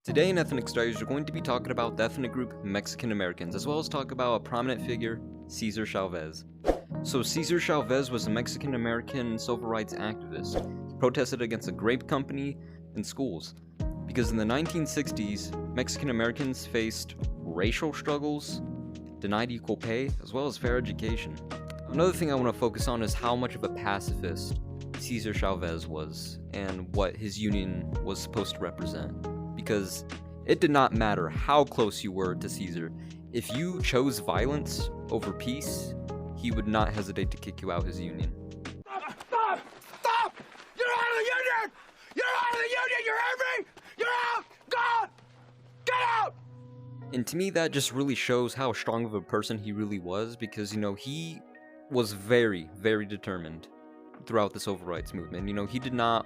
Today in Ethnic Studies, we're going to be talking about the ethnic group Mexican Americans, as well as talk about a prominent figure, Cesar Chavez. So Cesar Chavez was a Mexican American civil rights activist. He protested against a grape company and schools, because in the 1960s, Mexican Americans faced racial struggles, denied equal pay, as well as fair education. Another thing I want to focus on is how much of a pacifist Cesar Chavez was, and what his union was supposed to represent. Because it did not matter how close you were to Caesar. If you chose violence over peace, he would not hesitate to kick you out his union. Stop! Stop! Stop! You're out of the union! You're out of the union! You hear me? You're out! Gone! Get out! And to me, that just really shows how strong of a person he really was, because, he was very, very determined throughout the civil rights movement. He did not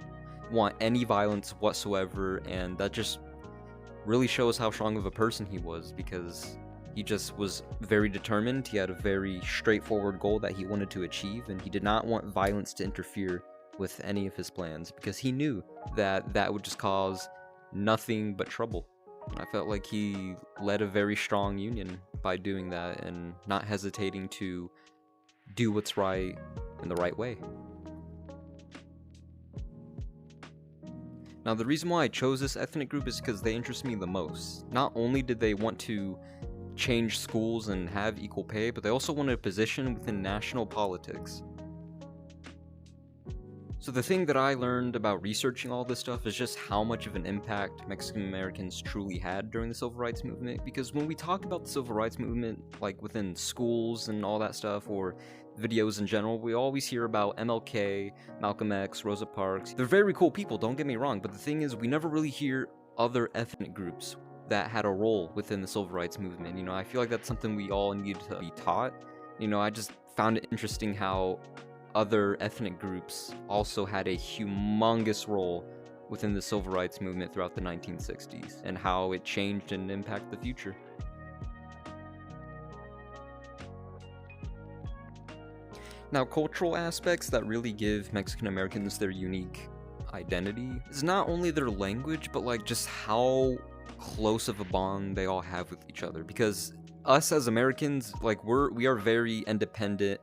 want any violence whatsoever, and that just really shows how strong of a person he was, because he just was very determined. He had a very straightforward goal that he wanted to achieve, and he did not want violence to interfere with any of his plans, because he knew that that would just cause nothing but trouble. I felt like he led a very strong union by doing that and not hesitating to do what's right in the right way. Now, the reason why I chose this ethnic group is because they interest me the most. Not only did they want to change schools and have equal pay, but they also wanted a position within national politics. So the thing that I learned about researching all this stuff is just how much of an impact Mexican Americans truly had during the civil rights movement. Because when we talk about the civil rights movement, like within schools and all that stuff, or videos in general, we always hear about MLK, Malcolm X, Rosa Parks. They're very cool people, don't get me wrong, but the thing is, we never really hear other ethnic groups that had a role within the civil rights movement. I feel like that's something we all need to be taught. I just found it interesting how other ethnic groups also had a humongous role within the civil rights movement throughout the 1960s, and how it changed and impacted the future. Now, cultural aspects that really give Mexican Americans their unique identity is not only their language, but just how close of a bond they all have with each other. Because us as Americans, we are very independent,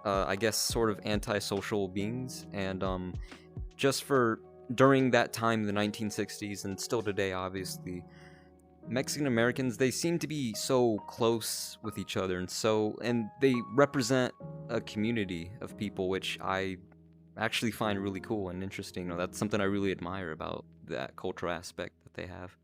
I guess sort of antisocial beings, and just for during that time in the 1960s, and still today obviously, Mexican Americans, they seem to be so close with each other, and they represent a community of people, which I actually find really cool and interesting. That's something I really admire about that cultural aspect that they have.